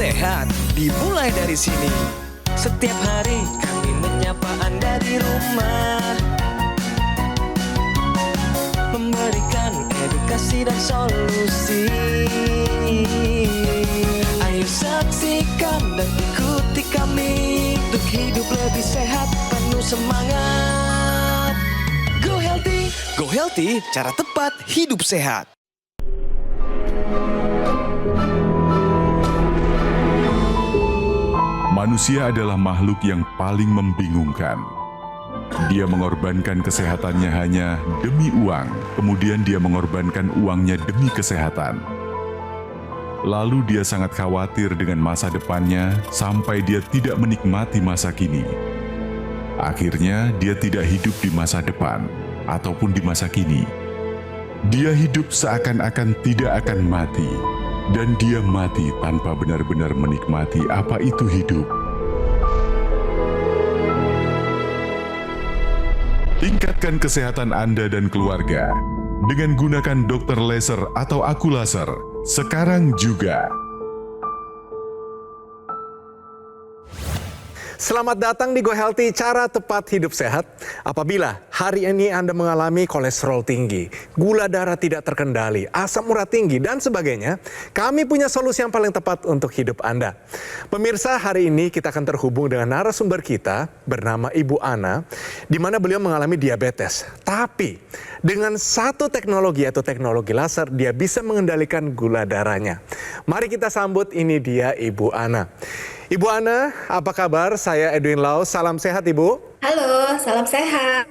sehat dimulai dari sini. Setiap hari kami menyapa Anda di rumah, memberikan edukasi dan solusi. Ayo saksikan dan ikuti kami untuk hidup lebih sehat, penuh semangat. Go Healthy, cara tepat hidup sehat. Manusia adalah makhluk yang paling membingungkan. Dia mengorbankan kesehatannya hanya demi uang, kemudian dia mengorbankan uangnya demi kesehatan. Lalu dia sangat khawatir dengan masa depannya sampai dia tidak menikmati masa kini. Akhirnya dia tidak hidup di masa depan ataupun di masa kini. Dia hidup seakan-akan tidak akan mati. Dan dia mati tanpa benar-benar menikmati apa itu hidup. Tingkatkan kesehatan Anda dan keluarga dengan gunakan Dr. Laser atau Aku Laser sekarang juga. Selamat datang di Go Healthy, cara tepat hidup sehat. Apabila hari ini Anda mengalami kolesterol tinggi, gula darah tidak terkendali, asam urat tinggi, dan sebagainya, kami punya solusi yang paling tepat untuk hidup Anda. Pemirsa, hari ini kita akan terhubung dengan narasumber kita bernama Ibu Ana, di mana beliau mengalami diabetes. Tapi dengan satu teknologi, yaitu teknologi laser, dia bisa mengendalikan gula darahnya. Mari kita sambut, ini dia Ibu Ana. Ibu Ana, apa kabar? Saya Edwin Lau. Salam sehat, Ibu. Halo, salam sehat.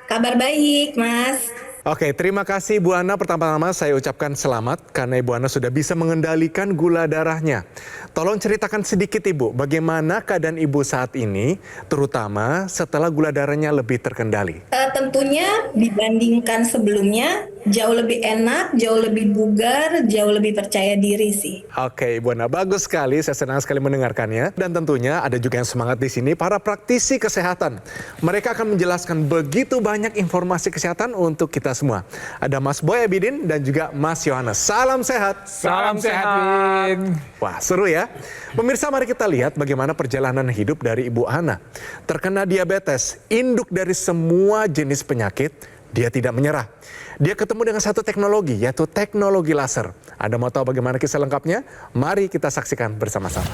Kabar baik, Mas. Oke, terima kasih Ibu Ana. Pertama-tama saya ucapkan selamat karena Ibu Ana sudah bisa mengendalikan gula darahnya. Tolong ceritakan sedikit Ibu, bagaimana keadaan Ibu saat ini, terutama setelah gula darahnya lebih terkendali. Tentunya dibandingkan sebelumnya, jauh lebih enak, jauh lebih bugar, jauh lebih percaya diri sih. Oke, Ibu Ana, bagus sekali. Saya senang sekali mendengarkannya. Dan tentunya ada juga yang semangat di sini, para praktisi kesehatan. Mereka akan menjelaskan begitu banyak informasi kesehatan untuk kita semua. Ada Mas Boy Abidin dan juga Mas Yohanes. Salam sehat. Salam sehat, Win. Wah, seru ya. Pemirsa, mari kita lihat bagaimana perjalanan hidup dari Ibu Ana. Terkena diabetes, induk dari semua jenis penyakit, dia tidak menyerah. Dia ketemu dengan satu teknologi, yaitu teknologi laser. Anda mau tahu bagaimana kisah lengkapnya? Mari kita saksikan bersama-sama.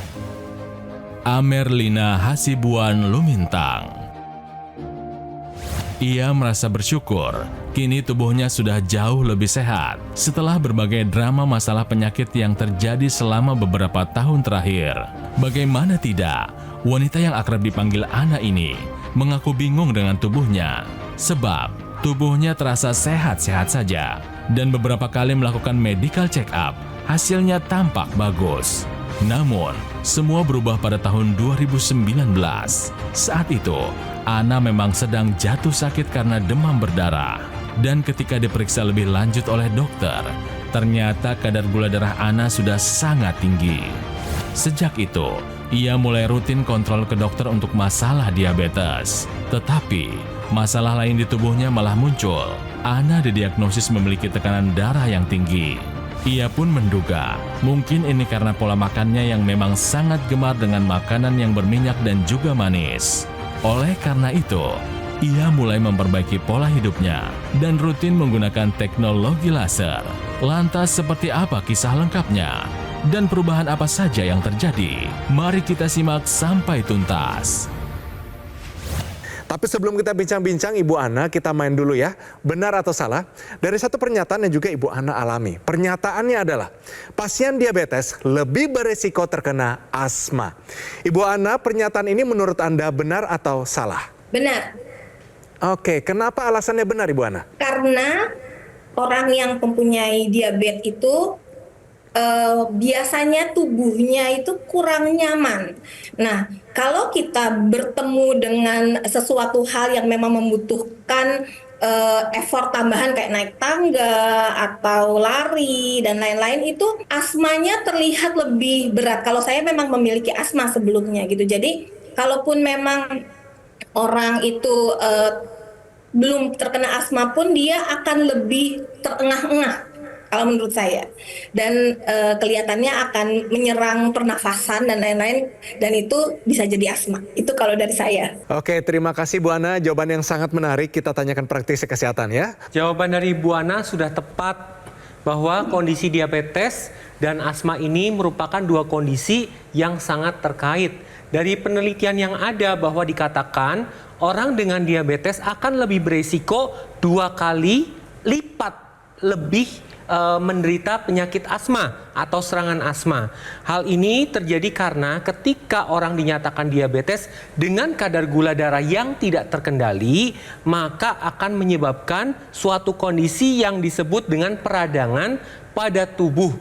Amerlina Hasibuan Lumintang. Ia merasa bersyukur, kini tubuhnya sudah jauh lebih sehat setelah berbagai drama masalah penyakit yang terjadi selama beberapa tahun terakhir. Bagaimana tidak, wanita yang akrab dipanggil Ana ini mengaku bingung dengan tubuhnya, sebab tubuhnya terasa sehat-sehat saja, dan beberapa kali melakukan medical check-up, hasilnya tampak bagus. Namun, semua berubah pada tahun 2019. Saat itu, Ana memang sedang jatuh sakit karena demam berdarah. Dan ketika diperiksa lebih lanjut oleh dokter, ternyata kadar gula darah Ana sudah sangat tinggi. Sejak itu, ia mulai rutin kontrol ke dokter untuk masalah diabetes. Tetapi, masalah lain di tubuhnya malah muncul. Ana didiagnosis memiliki tekanan darah yang tinggi. Ia pun menduga, mungkin ini karena pola makannya yang memang sangat gemar dengan makanan yang berminyak dan juga manis. Oleh karena itu, ia mulai memperbaiki pola hidupnya dan rutin menggunakan teknologi laser. Lantas seperti apa kisah lengkapnya? Dan perubahan apa saja yang terjadi? Mari kita simak sampai tuntas. Tapi sebelum kita bincang-bincang Ibu Ana, kita main dulu ya. Benar atau salah? Dari satu pernyataan yang juga Ibu Ana alami. Pernyataannya adalah, pasien diabetes lebih beresiko terkena asma. Ibu Ana, pernyataan ini menurut Anda benar atau salah? Benar. Oke, kenapa alasannya benar Ibu Ana? Karena orang yang mempunyai diabetes itu biasanya tubuhnya itu kurang nyaman. Nah, kalau kita bertemu dengan sesuatu hal yang memang membutuhkan effort tambahan kayak naik tangga atau lari dan lain-lain, itu asmanya terlihat lebih berat. Kalau saya memang memiliki asma sebelumnya gitu. Jadi, kalaupun memang orang itu belum terkena asma pun dia akan lebih terengah-engah. kalau menurut saya. Dan kelihatannya akan menyerang pernafasan dan lain-lain, dan itu bisa jadi asma. Itu kalau dari saya. Oke, terima kasih Bu Ana. Jawaban yang sangat menarik. Kita tanyakan praktisi kesehatan ya. Jawaban dari Bu Ana sudah tepat bahwa kondisi diabetes dan asma ini merupakan dua kondisi yang sangat terkait. Dari penelitian yang ada bahwa dikatakan orang dengan diabetes akan lebih beresiko 2 kali lipat lebih menderita penyakit asma atau serangan asma. Hal ini terjadi karena ketika orang dinyatakan diabetes dengan kadar gula darah yang tidak terkendali, maka akan menyebabkan suatu kondisi yang disebut dengan peradangan pada tubuh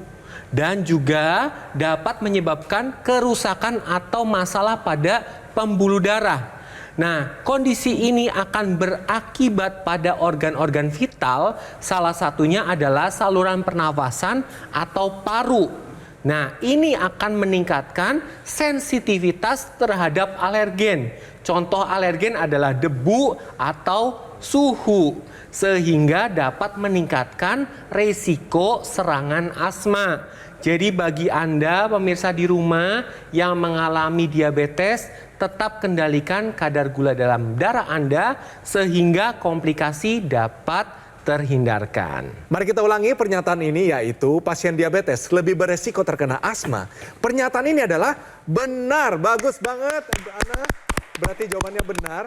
dan juga dapat menyebabkan kerusakan atau masalah pada pembuluh darah. Nah, kondisi ini akan berakibat pada organ-organ vital, salah satunya adalah saluran pernafasan atau paru. Nah, ini akan meningkatkan sensitivitas terhadap alergen. Contoh alergen adalah debu atau suhu, sehingga dapat meningkatkan resiko serangan asma. Jadi bagi Anda pemirsa di rumah yang mengalami diabetes, tetap kendalikan kadar gula dalam darah Anda sehingga komplikasi dapat terhindarkan. Mari kita ulangi pernyataan ini, yaitu pasien diabetes lebih beresiko terkena asma. Pernyataan ini adalah benar. Bagus banget Ibu Ana. Berarti jawabannya benar.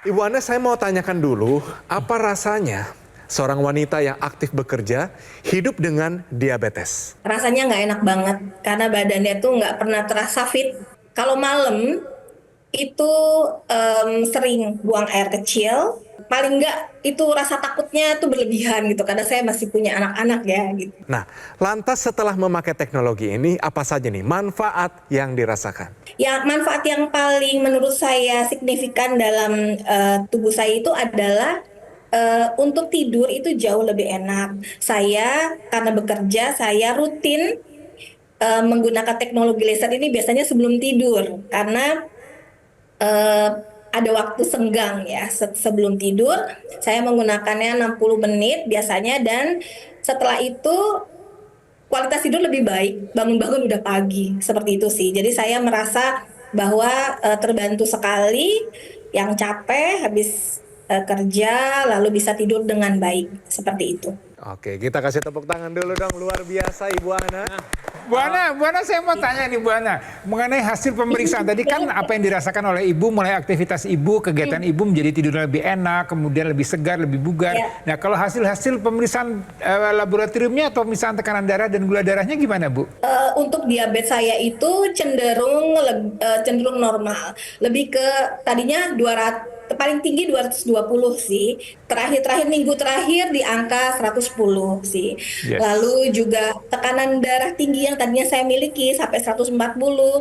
Ibu Ana, saya mau tanyakan dulu, apa rasanya seorang wanita yang aktif bekerja hidup dengan diabetes? Rasanya nggak enak banget karena badannya tuh nggak pernah terasa fit. Kalau malam itu sering buang air kecil, paling nggak itu rasa takutnya tuh berlebihan gitu karena saya masih punya anak-anak ya gitu. Nah, lantas setelah memakai teknologi ini, apa saja nih manfaat yang dirasakan? Ya, manfaat yang paling menurut saya signifikan dalam tubuh saya itu adalah untuk tidur itu jauh lebih enak. Saya karena bekerja, saya rutin menggunakan teknologi laser ini biasanya sebelum tidur karena ada waktu senggang ya sebelum tidur. Saya menggunakannya 60 menit biasanya, dan setelah itu kualitas tidur lebih baik, bangun-bangun udah pagi, seperti itu sih. Jadi saya merasa bahwa terbantu sekali, yang capek habis kerja lalu bisa tidur dengan baik, seperti itu. Oke, kita kasih tepuk tangan dulu dong, luar biasa Ibu Ana. Bu Ana, saya mau tanya nih Bu Ana, mengenai hasil pemeriksaan tadi kan apa yang dirasakan oleh Ibu, mulai aktivitas Ibu, kegiatan Ibu menjadi tidur lebih enak, kemudian lebih segar, lebih bugar. Ya. Nah, kalau hasil pemeriksaan laboratoriumnya atau misalnya tekanan darah dan gula darahnya gimana Bu? Untuk diabetes saya itu cenderung normal, lebih ke tadinya 200, paling tinggi 220 sih. Terakhir minggu terakhir di angka 110 sih. Yes. Lalu juga tekanan darah tinggi yang tadinya saya miliki sampai 140,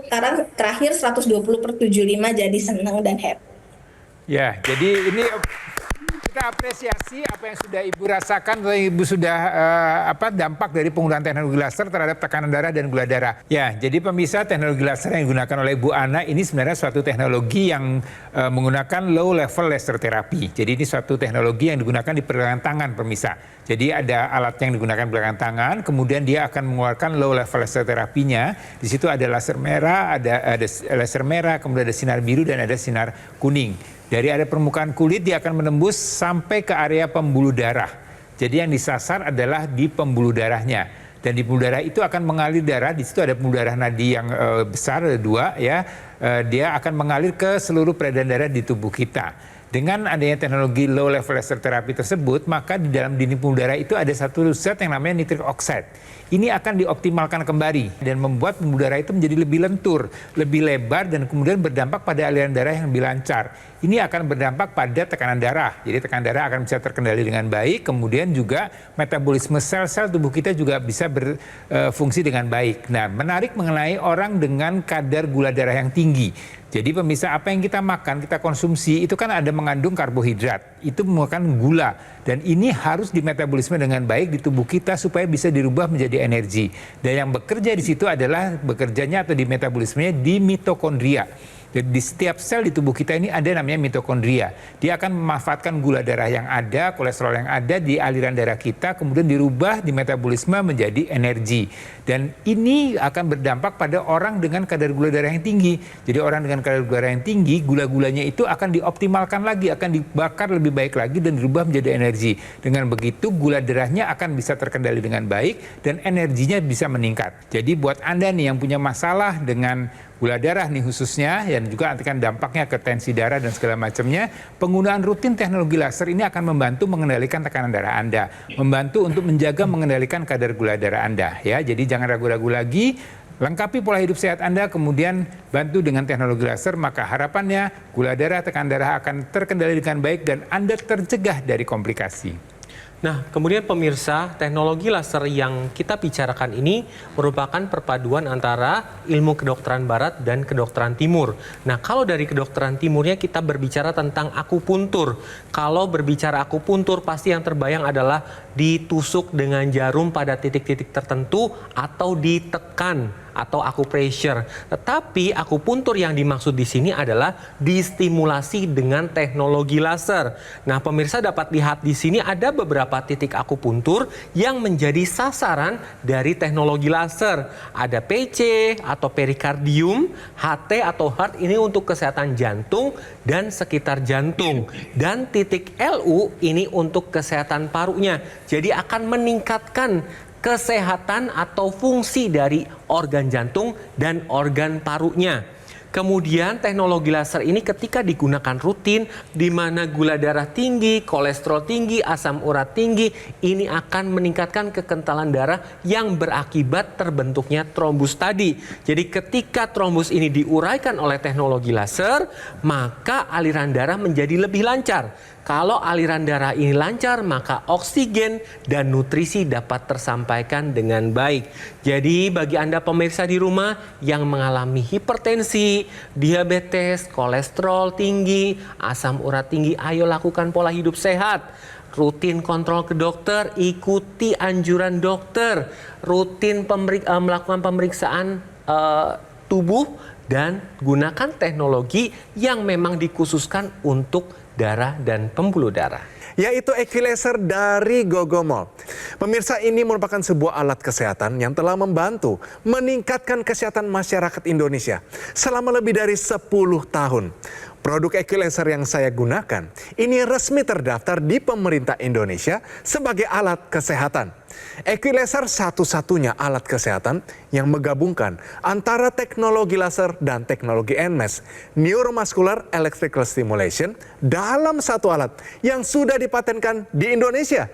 sekarang terakhir 120/75, jadi senang dan happy. Ya, jadi ini kita apresiasi apa yang sudah Ibu rasakan, atau Ibu sudah dampak dari penggunaan teknologi laser terhadap tekanan darah dan gula darah. Ya, jadi pemirsa, teknologi laser yang digunakan oleh Bu Ana ini sebenarnya suatu teknologi yang menggunakan low level laser terapi. Jadi ini suatu teknologi yang digunakan di pergelangan tangan pemirsa. Jadi ada alat yang digunakan di pergelangan tangan, kemudian dia akan mengeluarkan low level laser terapinya. Di situ ada laser merah, ada laser merah, kemudian ada sinar biru dan ada sinar kuning. Dari area permukaan kulit dia akan menembus sampai ke area pembuluh darah. Jadi yang disasar adalah di pembuluh darahnya. Dan di pembuluh darah itu akan mengalir darah. Di situ ada pembuluh darah nadi yang besar, ada 2 ya. Dia akan mengalir ke seluruh peredaran darah di tubuh kita. Dengan adanya teknologi low level laser terapi tersebut, maka di dalam dinding pembuluh darah itu ada satu zat yang namanya nitric oxide. Ini akan dioptimalkan kembali dan membuat pembuluh darah itu menjadi lebih lentur, lebih lebar, dan kemudian berdampak pada aliran darah yang lebih lancar. Ini akan berdampak pada tekanan darah. Jadi tekanan darah akan bisa terkendali dengan baik, kemudian juga metabolisme sel-sel tubuh kita juga bisa berfungsi dengan baik. Nah, menarik mengenai orang dengan kadar gula darah yang tinggi. Jadi pemirsa, apa yang kita makan, kita konsumsi, itu kan ada mengandung karbohidrat. Itu merupakan gula. Dan ini harus dimetabolisme dengan baik di tubuh kita supaya bisa dirubah menjadi energi. Dan yang bekerja di situ adalah bekerjanya atau di metabolismenya di mitokondria. Jadi di setiap sel di tubuh kita ini ada namanya mitokondria. Dia akan memanfaatkan gula darah yang ada, kolesterol yang ada di aliran darah kita, kemudian dirubah di metabolisme menjadi energi. Dan ini akan berdampak pada orang dengan kadar gula darah yang tinggi. Jadi orang dengan kadar gula darah yang tinggi, gula-gulanya itu akan dioptimalkan lagi, akan dibakar lebih baik lagi dan dirubah menjadi energi. Dengan begitu gula darahnya akan bisa terkendali dengan baik dan energinya bisa meningkat. Jadi buat Anda nih yang punya masalah dengan gula darah nih khususnya, dan juga akan dampaknya ke tensi darah dan segala macamnya, penggunaan rutin teknologi laser ini akan membantu mengendalikan tekanan darah Anda, membantu untuk menjaga mengendalikan kadar gula darah Anda. Ya, jadi jangan ragu-ragu lagi, lengkapi pola hidup sehat Anda, kemudian bantu dengan teknologi laser, maka harapannya gula darah, tekanan darah akan terkendali dengan baik dan Anda tercegah dari komplikasi. Nah, kemudian pemirsa, teknologi laser yang kita bicarakan ini merupakan perpaduan antara ilmu kedokteran barat dan kedokteran timur. Nah, kalau dari kedokteran timurnya kita berbicara tentang akupuntur. Kalau berbicara akupuntur, pasti yang terbayang adalah ditusuk dengan jarum pada titik-titik tertentu atau ditekan atau acupressure. Tetapi akupuntur yang dimaksud di sini adalah distimulasi dengan teknologi laser. Nah, pemirsa dapat lihat di sini ada beberapa titik akupuntur yang menjadi sasaran dari teknologi laser. Ada PC atau perikardium, HT atau heart ini untuk kesehatan jantung dan sekitar jantung. Dan titik LU ini untuk kesehatan parunya. Jadi akan meningkatkan kesehatan atau fungsi dari organ jantung dan organ parunya. Kemudian teknologi laser ini ketika digunakan rutin, di mana gula darah tinggi, kolesterol tinggi, asam urat tinggi, ini akan meningkatkan kekentalan darah yang berakibat terbentuknya trombus tadi. Jadi ketika trombus ini diuraikan oleh teknologi laser, maka aliran darah menjadi lebih lancar. Kalau aliran darah ini lancar, maka oksigen dan nutrisi dapat tersampaikan dengan baik. Jadi bagi Anda pemirsa di rumah yang mengalami hipertensi, diabetes, kolesterol tinggi, asam urat tinggi, ayo lakukan pola hidup sehat. Rutin kontrol ke dokter, ikuti anjuran dokter, rutin melakukan pemeriksaan tubuh, dan gunakan teknologi yang memang dikhususkan untuk darah dan pembuluh darah. Yaitu Equilaser dari Gogomol. Pemirsa, ini merupakan sebuah alat kesehatan yang telah membantu meningkatkan kesehatan masyarakat Indonesia selama lebih dari 10 tahun. Produk Equilaser yang saya gunakan ini resmi terdaftar di pemerintah Indonesia sebagai alat kesehatan. Equilaser satu-satunya alat kesehatan yang menggabungkan antara teknologi laser dan teknologi NMES, Neuromuscular Electrical Stimulation, dalam satu alat yang sudah dipatenkan di Indonesia.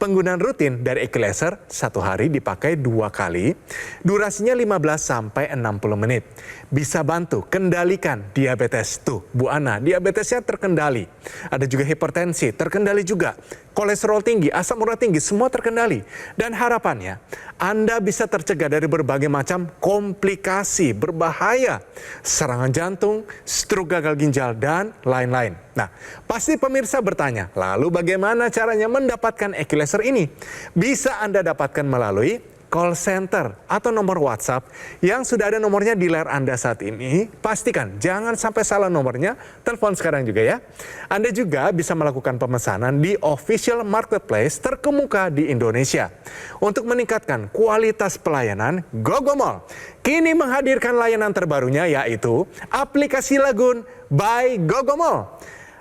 Penggunaan rutin dari Equilaser satu hari dipakai 2 kali, durasinya 15 sampai 60 menit. Bisa bantu kendalikan diabetes. Tuh, Bu Ana, diabetesnya terkendali. Ada juga hipertensi, terkendali juga. Kolesterol tinggi, asam urat tinggi, semua terkendali. Dan harapannya, Anda bisa tercegah dari berbagai macam komplikasi berbahaya. Serangan jantung, stroke gagal ginjal, dan lain-lain. Nah, pasti pemirsa bertanya, lalu bagaimana caranya mendapatkan Equilaser ini? Bisa Anda dapatkan melalui call center atau nomor WhatsApp yang sudah ada nomornya di layar Anda saat ini. Pastikan jangan sampai salah nomornya, telepon sekarang juga ya. Anda juga bisa melakukan pemesanan di official marketplace terkemuka di Indonesia. Untuk meningkatkan kualitas pelayanan, Gogomol kini menghadirkan layanan terbarunya, yaitu aplikasi Lagun by Gogomol.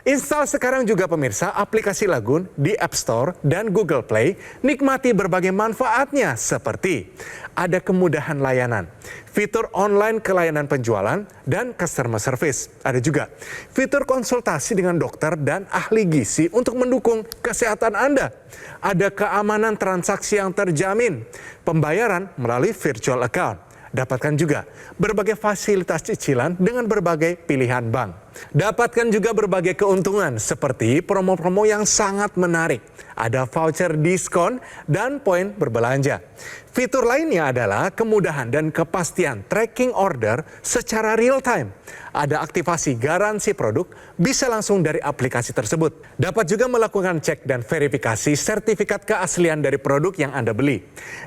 Install sekarang juga pemirsa aplikasi Lagun di App Store dan Google Play. Nikmati berbagai manfaatnya seperti ada kemudahan layanan, fitur online kelayanan penjualan, dan customer service. Ada juga fitur konsultasi dengan dokter dan ahli gizi untuk mendukung kesehatan Anda. Ada keamanan transaksi yang terjamin, pembayaran melalui virtual account. Dapatkan juga berbagai fasilitas cicilan dengan berbagai pilihan bank. Dapatkan juga berbagai keuntungan seperti promo-promo yang sangat menarik. Ada voucher diskon dan poin berbelanja. Fitur lainnya adalah kemudahan dan kepastian tracking order secara real time. Ada aktivasi garansi produk bisa langsung dari aplikasi tersebut. Dapat juga melakukan cek dan verifikasi sertifikat keaslian dari produk yang Anda beli.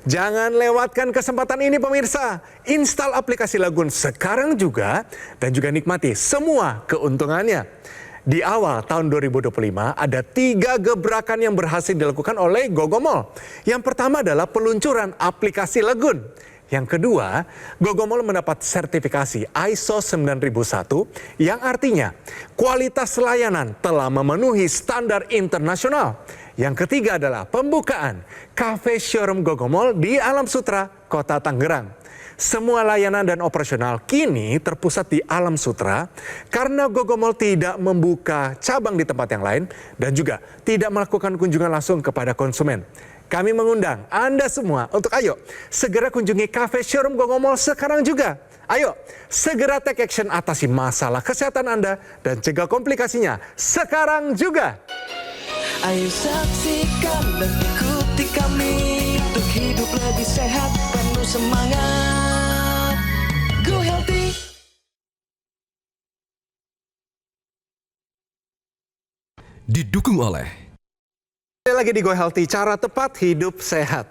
Jangan lewatkan kesempatan ini pemirsa. Install aplikasi Lagun sekarang juga dan juga nikmati semua keuntungannya. Di awal tahun 2025 ada 3 gebrakan yang berhasil dilakukan oleh Gogomall. Yang pertama adalah peluncuran aplikasi Lagun. Yang kedua, Gogomall mendapat sertifikasi ISO 9001 yang artinya kualitas layanan telah memenuhi standar internasional. Yang ketiga adalah pembukaan cafe showroom Gogomall di Alam Sutra, Kota Tangerang. Semua layanan dan operasional kini terpusat di Alam Sutra karena Gogomall tidak membuka cabang di tempat yang lain dan juga tidak melakukan kunjungan langsung kepada konsumen. Kami mengundang Anda semua untuk ayo segera kunjungi cafe showroom Gogomall sekarang juga. Ayo segera take action atasi masalah kesehatan Anda dan cegah komplikasinya sekarang juga. Ayo saksikan dan ikuti kami untuk hidup lebih sehat, penuh semangat. Go Healthy. Didukung oleh Lagi di Go Healthy, cara tepat hidup sehat.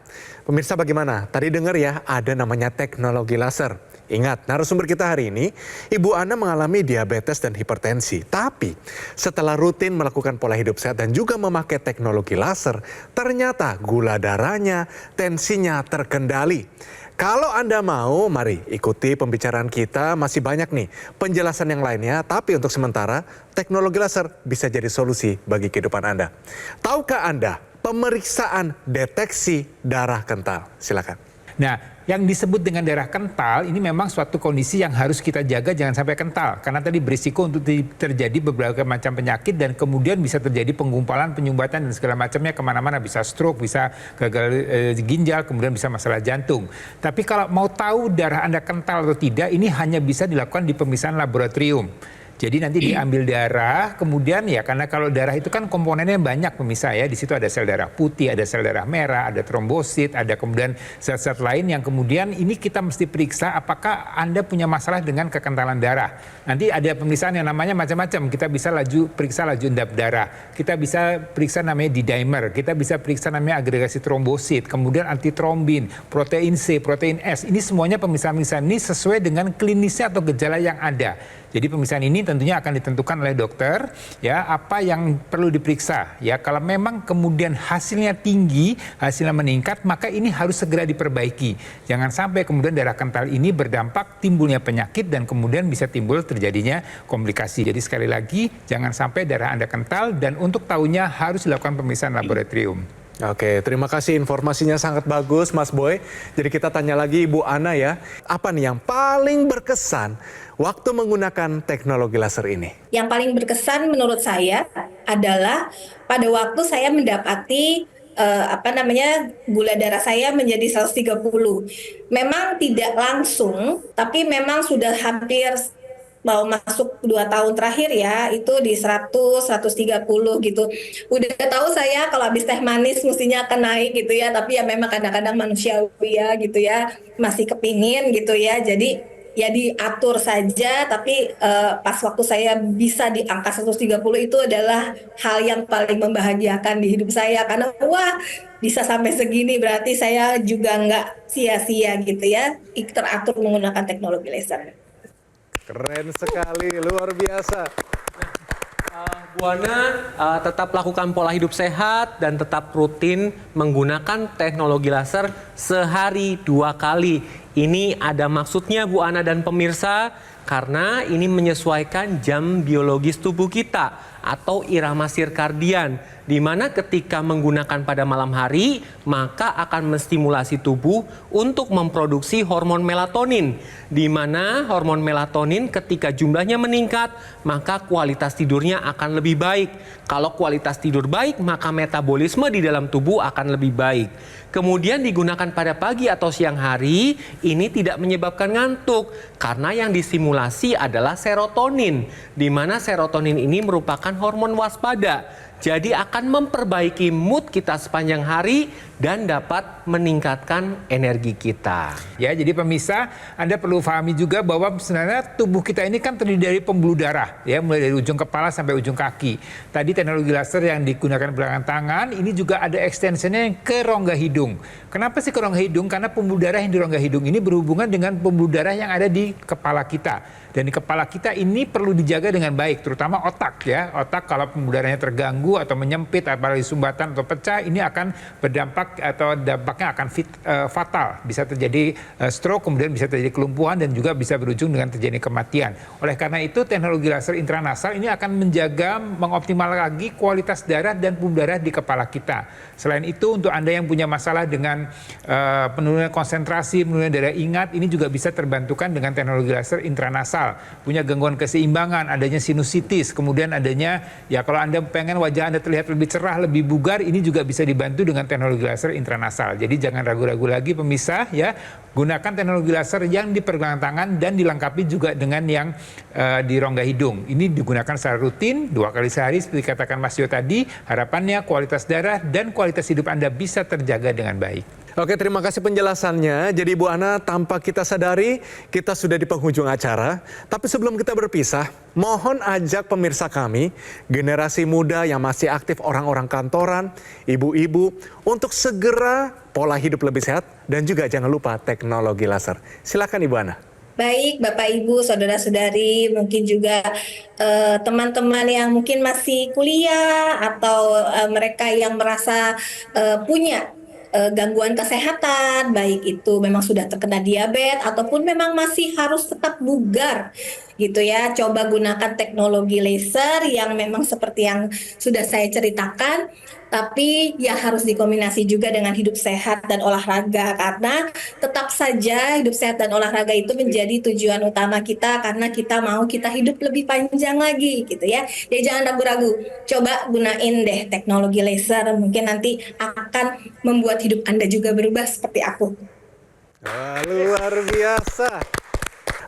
Pemirsa bagaimana? Tadi dengar ya ada namanya teknologi laser. Ingat, narasumber kita hari ini, Ibu Ana mengalami diabetes dan hipertensi. Tapi setelah rutin melakukan pola hidup sehat dan juga memakai teknologi laser, ternyata gula darahnya, tensinya terkendali. Kalau Anda mau, mari ikuti pembicaraan kita. Masih banyak nih penjelasan yang lainnya. Tapi untuk sementara, teknologi laser bisa jadi solusi bagi kehidupan Anda. Tahukah Anda pemeriksaan deteksi darah kental? Silakan. Nah, yang disebut dengan darah kental ini memang suatu kondisi yang harus kita jaga jangan sampai kental. Karena tadi berisiko untuk terjadi beberapa macam penyakit dan kemudian bisa terjadi penggumpalan, penyumbatan dan segala macamnya kemana-mana. Bisa stroke, bisa gagal ginjal, kemudian bisa masalah jantung. Tapi kalau mau tahu darah Anda kental atau tidak, ini hanya bisa dilakukan di pemeriksaan laboratorium. Jadi nanti diambil darah, kemudian ya karena kalau darah itu kan komponennya banyak pemirsa ya. Di situ ada sel darah putih, ada sel darah merah, ada trombosit, ada kemudian sel-sel lain yang kemudian ini kita mesti periksa apakah Anda punya masalah dengan kekentalan darah. Nanti ada pemeriksaan yang namanya macam-macam. Kita bisa periksa laju endap darah. Kita bisa periksa namanya D-dimer. Kita bisa periksa namanya agregasi trombosit, kemudian antitrombin, protein C, protein S. Ini semuanya pemeriksaan-pemeriksaan ini sesuai dengan klinisnya atau gejala yang ada. Jadi pemeriksaan ini tentunya akan ditentukan oleh dokter ya apa yang perlu diperiksa ya. Kalau memang kemudian hasilnya tinggi, hasilnya meningkat, maka ini harus segera diperbaiki. Jangan sampai kemudian darah kental ini berdampak timbulnya penyakit dan kemudian bisa timbul terjadinya komplikasi. Jadi sekali lagi jangan sampai darah Anda kental dan untuk tahunya harus dilakukan pemeriksaan laboratorium. Oke, terima kasih informasinya sangat bagus Mas Boy. Jadi kita tanya lagi Ibu Ana ya, apa nih yang paling berkesan waktu menggunakan teknologi laser ini? Yang paling berkesan menurut saya adalah pada waktu saya mendapati gula darah saya menjadi 130. Memang tidak langsung, tapi memang sudah hampir mau masuk 2 tahun terakhir ya, itu di 100, 130 gitu. Udah tahu saya kalau habis teh manis mestinya akan naik gitu ya, tapi ya memang kadang-kadang manusiawi ya gitu ya, masih kepingin gitu ya. Jadi ya diatur saja, tapi pas waktu saya bisa di angka 130 itu adalah hal yang paling membahagiakan di hidup saya. Karena wah bisa sampai segini berarti saya juga nggak sia-sia gitu ya, teratur menggunakan teknologi laser. Keren sekali, luar biasa. Bu Ana tetap lakukan pola hidup sehat dan tetap rutin menggunakan teknologi laser sehari 2 kali. Ini ada maksudnya Bu Ana dan pemirsa karena ini menyesuaikan jam biologis tubuh kita atau irama sirkadian, di mana ketika menggunakan pada malam hari maka akan menstimulasi tubuh untuk memproduksi hormon melatonin, di mana hormon melatonin ketika jumlahnya meningkat maka kualitas tidurnya akan lebih baik. Kalau kualitas tidur baik maka metabolisme di dalam tubuh akan lebih baik. Kemudian digunakan pada pagi atau siang hari, ini tidak menyebabkan ngantuk karena yang distimulasi terstimulasi adalah serotonin, di mana serotonin ini merupakan hormon waspada. Jadi akan memperbaiki mood kita sepanjang hari dan dapat meningkatkan energi kita. Ya, jadi pemirsa, Anda perlu pahami juga bahwa sebenarnya tubuh kita ini kan terdiri dari pembuluh darah, ya, mulai dari ujung kepala sampai ujung kaki. Tadi teknologi laser yang digunakan belakangan tangan, ini juga ada ekstensinya ke rongga hidung. Kenapa sih ke rongga hidung? Karena pembuluh darah yang di rongga hidung ini berhubungan dengan pembuluh darah yang ada di kepala kita. Dan di kepala kita ini perlu dijaga dengan baik, terutama otak, ya. Otak kalau pembuluh darahnya terganggu atau menyempit, apalagi sumbatan atau pecah, ini akan berdampak atau dampaknya akan fatal. Bisa terjadi stroke, kemudian bisa terjadi kelumpuhan dan juga bisa berujung dengan terjadi kematian. Oleh karena itu teknologi laser intranasal ini akan menjaga, mengoptimal lagi kualitas darah dan pembuluh darah di kepala kita. Selain itu untuk Anda yang punya masalah dengan penurunan konsentrasi, penurunan daya ingat, ini juga bisa terbantukan dengan teknologi laser intranasal. Punya gangguan keseimbangan, adanya sinusitis, kemudian adanya, ya kalau Anda pengen wajah Anda terlihat lebih cerah, lebih bugar, ini juga bisa dibantu dengan teknologi laser intranasal. Jadi jangan ragu-ragu lagi pemirsa, ya, gunakan teknologi laser yang di pergelangan tangan dan dilengkapi juga dengan yang di rongga hidung. Ini digunakan secara rutin 2 kali sehari seperti katakan Mas Yo tadi. Harapannya kualitas darah dan kualitas hidup Anda bisa terjaga dengan baik. Oke, terima kasih penjelasannya. Jadi Bu Ana, tanpa kita sadari, kita sudah di penghujung acara. Tapi sebelum kita berpisah, mohon ajak pemirsa kami, generasi muda yang masih aktif, orang-orang kantoran, ibu-ibu, untuk segera pola hidup lebih sehat dan juga jangan lupa teknologi laser. Silakan Ibu Ana. Baik, Bapak Ibu, saudara-saudari, mungkin juga teman-teman yang mungkin masih kuliah atau mereka yang merasa punya gangguan kesehatan, baik itu memang sudah terkena diabetes ataupun memang masih harus tetap bugar gitu ya. Coba gunakan teknologi laser yang memang seperti yang sudah saya ceritakan, tapi ya harus dikombinasi juga dengan hidup sehat dan olahraga, karena tetap saja hidup sehat dan olahraga itu menjadi tujuan utama kita, karena kita mau kita hidup lebih panjang lagi gitu ya. Ya jangan ragu-ragu, coba gunain deh teknologi laser, mungkin nanti akan membuat hidup Anda juga berubah seperti aku. Wah, luar biasa.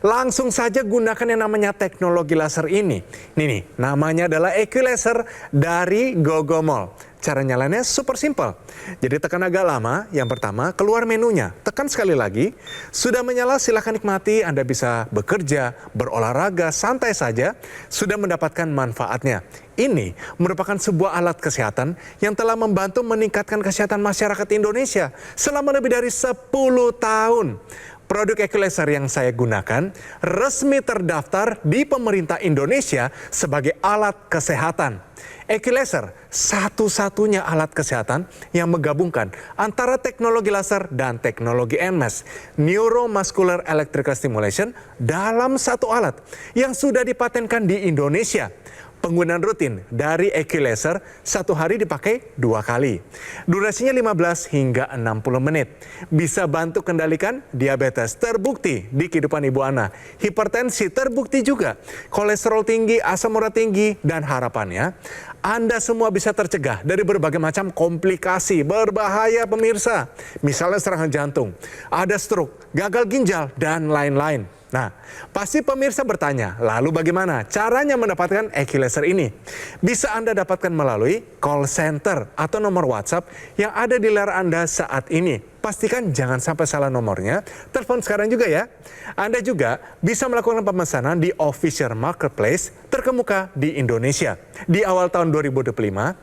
Langsung saja gunakan yang namanya teknologi laser ini. Nih, namanya adalah EQ-Laser dari Gogomol. Cara nyalanya super simple. Jadi tekan agak lama, yang pertama keluar menunya. Tekan sekali lagi, sudah menyala silahkan nikmati, Anda bisa bekerja, berolahraga, santai saja, sudah mendapatkan manfaatnya. Ini merupakan sebuah alat kesehatan yang telah membantu meningkatkan kesehatan masyarakat Indonesia selama lebih dari 10 tahun. Produk EQ-Laser yang saya gunakan resmi terdaftar di pemerintah Indonesia sebagai alat kesehatan. EQ-Laser satu-satunya alat kesehatan yang menggabungkan antara teknologi laser dan teknologi NMES, Neuromuscular Electrical Stimulation, dalam satu alat yang sudah dipatenkan di Indonesia. Penggunaan rutin dari EQ-Laser 1 hari dipakai 2 kali. Durasinya 15 hingga 60 menit. Bisa bantu kendalikan diabetes, terbukti di kehidupan Ibu Ana. Hipertensi terbukti juga. Kolesterol tinggi, asam urat tinggi, dan harapannya Anda semua bisa tercegah dari berbagai macam komplikasi berbahaya pemirsa. Misalnya serangan jantung, ada stroke, gagal ginjal, dan lain-lain. Nah, pasti pemirsa bertanya, lalu bagaimana caranya mendapatkan EQ-Laser ini? Bisa Anda dapatkan melalui call center atau nomor WhatsApp yang ada di layar Anda saat ini. Pastikan jangan sampai salah nomornya, telepon sekarang juga ya. Anda juga bisa melakukan pemesanan di official marketplace terkemuka di Indonesia. Di awal tahun 2025,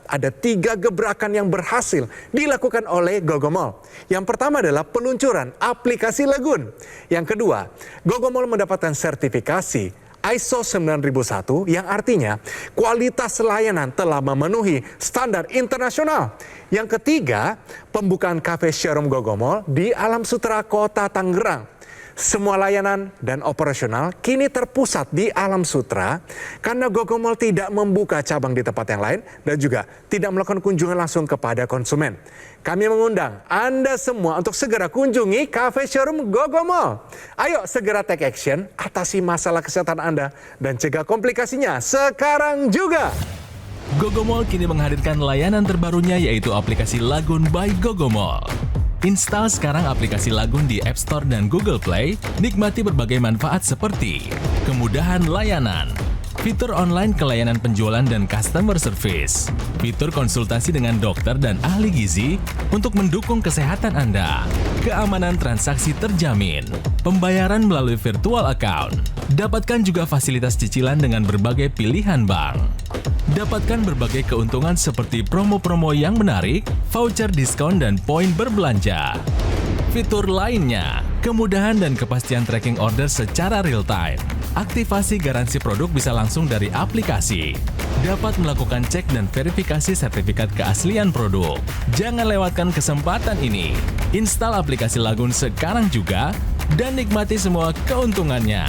ada 3 gebrakan yang berhasil dilakukan oleh Gogomol. Yang pertama adalah peluncuran aplikasi Lagun. Yang kedua, Gogomol mendapatkan sertifikasi ISO 9001 yang artinya kualitas layanan telah memenuhi standar internasional. Yang ketiga, pembukaan cafe showroom Gogomol di Alam Sutera Kota Tangerang. Semua layanan dan operasional kini terpusat di Alam Sutera karena Gogomol tidak membuka cabang di tempat yang lain dan juga tidak melakukan kunjungan langsung kepada konsumen. Kami mengundang Anda semua untuk segera kunjungi cafe showroom Gogomol. Ayo segera take action, atasi masalah kesehatan Anda dan cegah komplikasinya sekarang juga. Gogomol kini menghadirkan layanan terbarunya yaitu aplikasi Lagun by Gogomol. Install sekarang aplikasi Lagun di App Store dan Google Play, nikmati berbagai manfaat seperti kemudahan layanan, fitur online kelayanan penjualan dan customer service, fitur konsultasi dengan dokter dan ahli gizi untuk mendukung kesehatan Anda, keamanan transaksi terjamin, pembayaran melalui virtual account, dapatkan juga fasilitas cicilan dengan berbagai pilihan bank. Dapatkan berbagai keuntungan seperti promo-promo yang menarik, voucher diskon dan poin berbelanja. Fitur lainnya, kemudahan dan kepastian tracking order secara real-time. Aktivasi garansi produk bisa langsung dari aplikasi. Dapat melakukan cek dan verifikasi sertifikat keaslian produk. Jangan lewatkan kesempatan ini. Install aplikasi Lagun sekarang juga dan nikmati semua keuntungannya.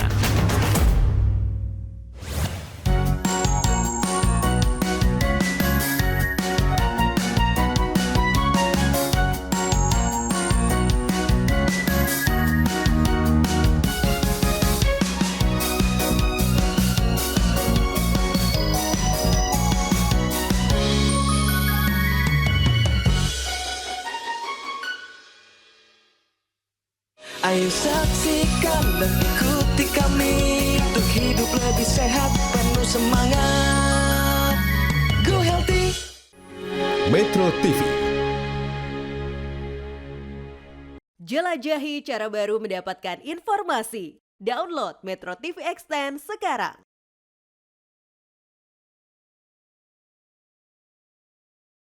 Ayo saksikan dan ikuti kami untuk hidup lebih sehat, penuh semangat. Go Healthy. Metro TV. Jelajahi cara baru mendapatkan informasi. Download Metro TV Extend sekarang.